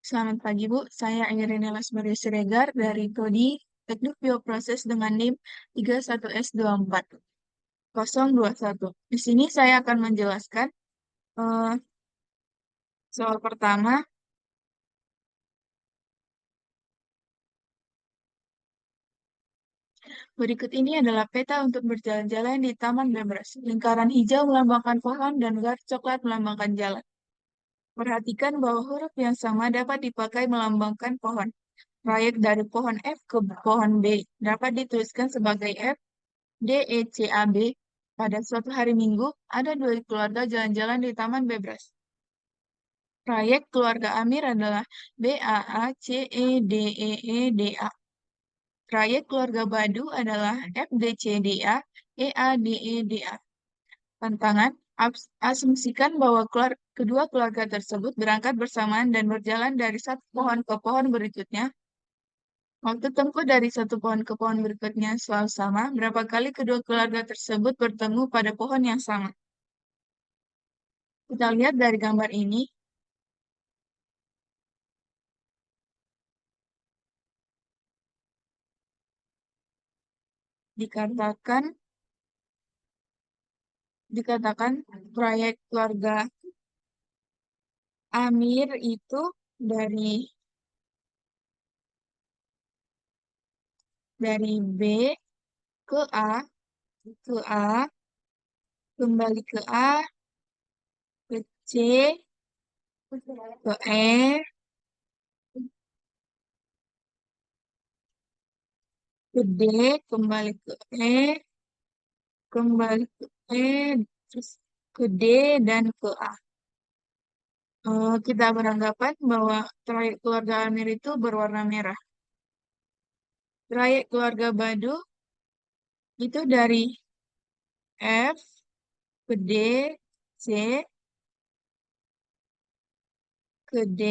Selamat pagi, Bu. Saya Irene Lasmaria Siregar dari Prodi Teknik Bioproses dengan NIM 31S24021. Di sini saya akan menjelaskan eh, soal pertama. Berikut ini adalah peta untuk berjalan-jalan di Taman Bebras. Lingkaran hijau melambangkan pohon dan garis coklat melambangkan jalan. Perhatikan bahwa huruf yang sama dapat dipakai melambangkan pohon. Proyek dari pohon F ke pohon B dapat dituliskan sebagai F DECAB. Pada suatu hari Minggu, ada dua keluarga jalan-jalan di Taman Bebras. Proyek keluarga Amir adalah BAACEDEEDA. Proyek keluarga Badu adalah FDCDA EADEDA. Tantangan, asumsikan bahwa kedua keluarga tersebut berangkat bersamaan dan berjalan dari satu pohon ke pohon berikutnya. Waktu tempuh dari satu pohon ke pohon berikutnya selalu sama. Berapa kali kedua keluarga tersebut bertemu pada pohon yang sama? Kita lihat dari gambar ini, dikatakan dikatakan proyek keluarga Amir itu dari B ke A, ke A, kembali ke A, ke C, ke E, ke D, kembali ke E, kembali ke E, terus ke D, dan ke A. Kita beranggapan bahwa trayek keluarga Amir itu berwarna merah. Trayek keluarga Badu itu dari F ke D, C, ke D,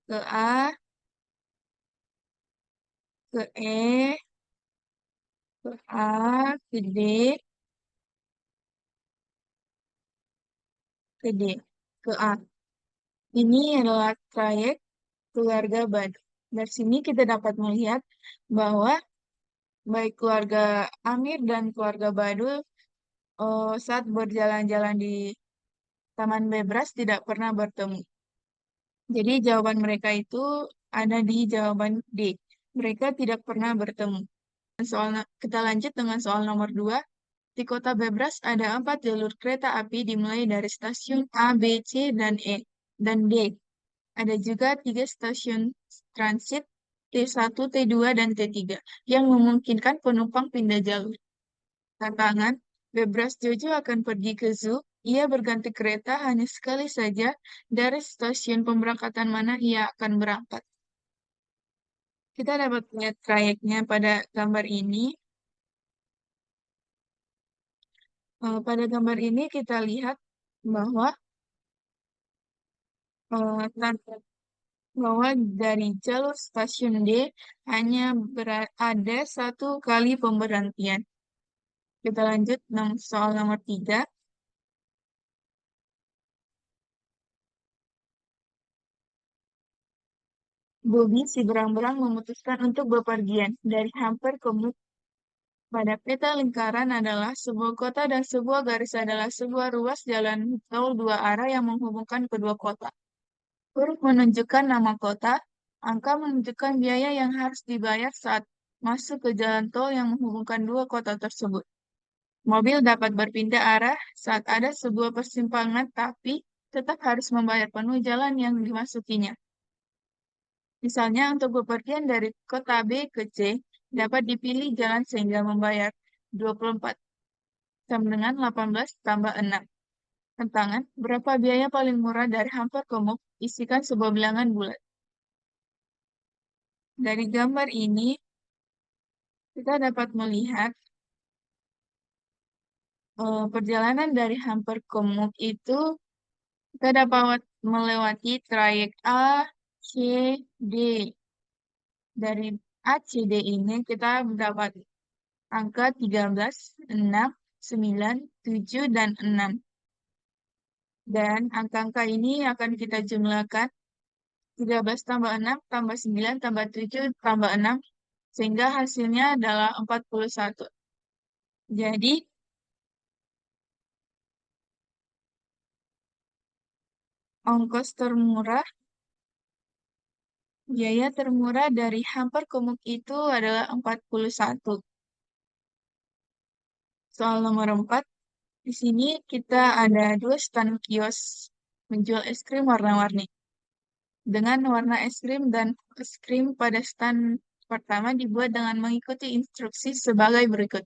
ke A, ke E, ke A, ke D, ke D, ke A. Ini adalah trayek keluarga Badu. Dari sini kita dapat melihat bahwa baik keluarga Amir dan keluarga Badu saat berjalan-jalan di Taman Bebras tidak pernah bertemu. Jadi jawaban mereka itu ada di jawaban D. Mereka tidak pernah bertemu. Kita lanjut dengan soal nomor 2. Di Kota Bebras ada 4 jalur kereta api dimulai dari stasiun A, B, C, dan E, dan D. Ada juga 3 stasiun transit T1, T2, dan T3 yang memungkinkan penumpang pindah jalur. Tantangan, Bebras Jojo akan pergi ke zoo. Ia berganti kereta hanya sekali saja dari stasiun pemberangkatan mana ia akan berangkat. Kita dapat lihat trayeknya pada gambar ini. Pada gambar ini kita lihat bahwa eh, bahwa dari jalur stasiun D hanya ada satu kali pemberhentian. Kita lanjut soal nomor 3. Bobi si berang-berang memutuskan untuk bepergian dari Hamper ke Muk. Pada peta lingkaran adalah sebuah kota dan sebuah garis adalah sebuah ruas jalan tol dua arah yang menghubungkan kedua kota. Huruf menunjukkan nama kota, angka menunjukkan biaya yang harus dibayar saat masuk ke jalan tol yang menghubungkan dua kota tersebut. Mobil dapat berpindah arah saat ada sebuah persimpangan, tapi tetap harus membayar penuh jalan yang dimasukinya. Misalnya, untuk bepergian dari kota B ke C, dapat dipilih jalan sehingga membayar 24, sama dengan 18 tambah 6. Tantangan, berapa biaya paling murah dari Hamper ke Muk? Isikan sebuah bilangan bulat. Dari gambar ini, kita dapat melihat perjalanan dari Hamper ke Muk itu kita dapat melewati trayek A, C, D. Dari A, C, D ini kita mendapat angka 13, 6, 9, 7, dan 6. Dan angka-angka ini akan kita jumlahkan 13 tambah 6 tambah 9 tambah 7 tambah 6, sehingga hasilnya adalah 41. Jadi, ongkos termurah, biaya termurah dari hamper kumuk itu adalah 41. Soal nomor 4, di sini kita ada dua stand kios menjual es krim warna-warni. Dengan warna es krim dan es krim pada stand pertama dibuat dengan mengikuti instruksi sebagai berikut.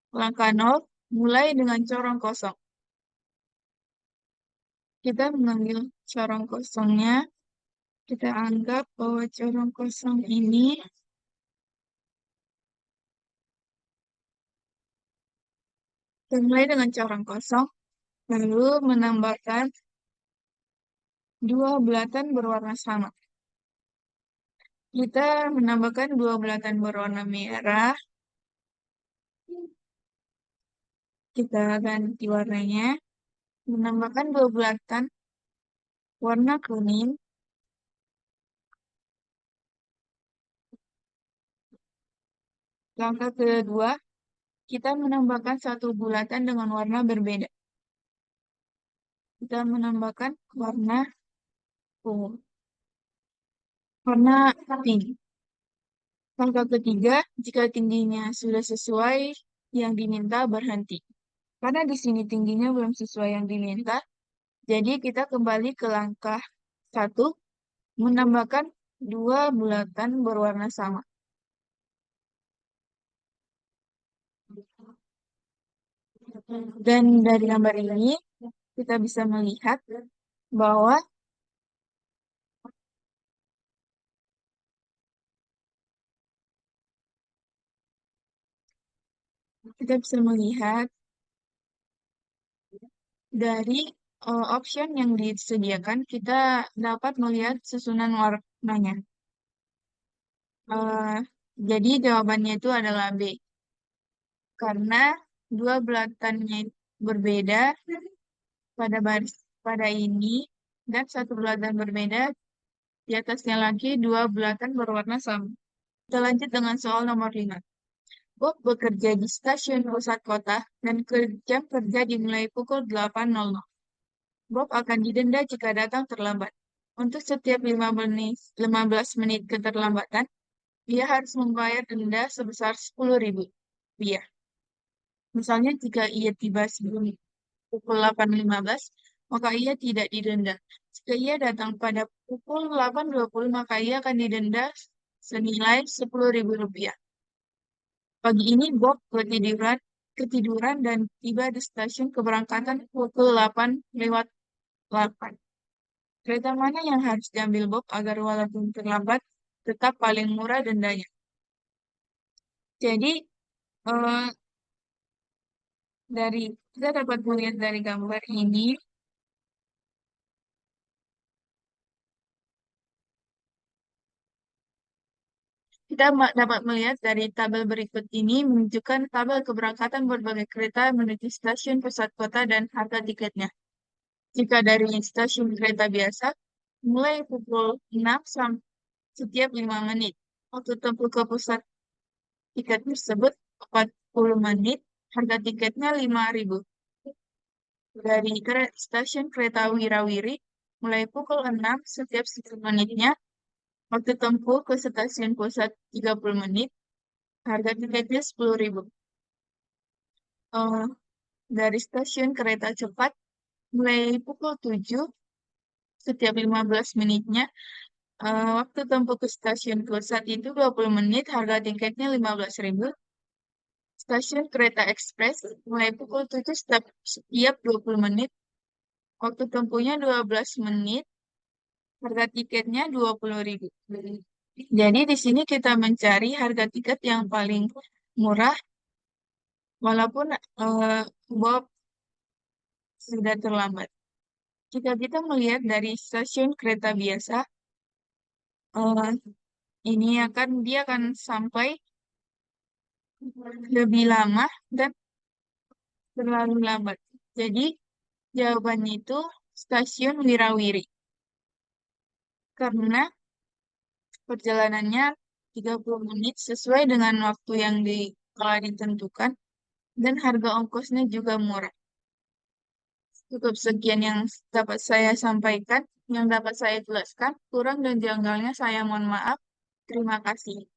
Langkah 0, mulai dengan corong kosong. Kita mengambil corong kosongnya. Kita anggap bahwa corong kosong ini dimulai dengan corong kosong, lalu menambahkan dua bulatan berwarna sama. Kita menambahkan dua bulatan berwarna merah. Kita ganti warnanya. Menambahkan dua bulatan warna kuning. Langkah kedua, kita menambahkan satu bulatan dengan warna berbeda. Kita menambahkan warna ungu, warna pink. Langkah ketiga, jika tingginya sudah sesuai yang diminta, berhenti. Karena di sini tingginya belum sesuai yang diminta, jadi kita kembali ke langkah 1, menambahkan dua bulatan berwarna sama. Dan dari gambar ini, kita bisa melihat bahwa kita bisa melihat dari option yang disediakan, kita dapat melihat susunan warnanya. Eh, jadi jawabannya itu adalah B. Karena dua bulatannya berbeda pada baris pada ini, dan satu bulatan berbeda di atasnya lagi dua bulatan berwarna sama. Kita lanjut dengan soal nomor 5. Bob bekerja di stasiun pusat kota dan jam kerja dimulai pukul 8.00. Bob akan didenda jika datang terlambat. Untuk setiap 15 menit keterlambatan, dia harus membayar denda sebesar 10.000 rupiah. Misalnya jika ia tiba sebelum pukul 8.15, maka ia tidak didenda. Jika ia datang pada pukul 8.20, maka ia akan didenda senilai 10.000 rupiah. Pagi ini Bob ketiduran dan tiba di stasiun keberangkatan pukul 8:08. Kereta mana yang harus diambil Bob agar walaupun terlambat tetap paling murah dendanya? Jadi eh, dari kita dapat melihat dari gambar ini, kita dapat melihat dari tabel berikut ini menunjukkan tabel keberangkatan berbagai kereta menuju stasiun pusat kota dan harga tiketnya. Jika dari stasiun kereta biasa, mulai pukul 6 sampai setiap 5 menit. Waktu tempuh ke pusat tiket tersebut 40 menit, harga tiketnya 5.000. Dari stasiun kereta Wirawiri, mulai pukul 6 setiap 10 menitnya, waktu tempuh ke stasiun pusat 30 menit, harga tiketnya 10.000. Eh, dari stasiun kereta cepat, mulai pukul 7 setiap 15 menitnya, waktu tempuh ke stasiun pusat itu 20 menit, harga tiketnya 15.000. Stasiun kereta ekspres mulai pukul 7 setiap 20 menit, waktu tempuhnya 12 menit, harga tiketnya 20.000. Jadi di sini kita mencari harga tiket yang paling murah, walaupun Bob sudah terlambat. Jika kita melihat dari stasiun kereta biasa, eh, dia akan sampai lebih lama dan terlalu lambat. Jadi jawabannya itu stasiun Wirawiri. karena perjalanannya 30 menit sesuai dengan waktu yang telah ditentukan dan harga ongkosnya juga murah. Cukup sekian yang dapat saya sampaikan, yang dapat saya jelaskan. Kurang dan janggalnya saya mohon maaf. Terima kasih.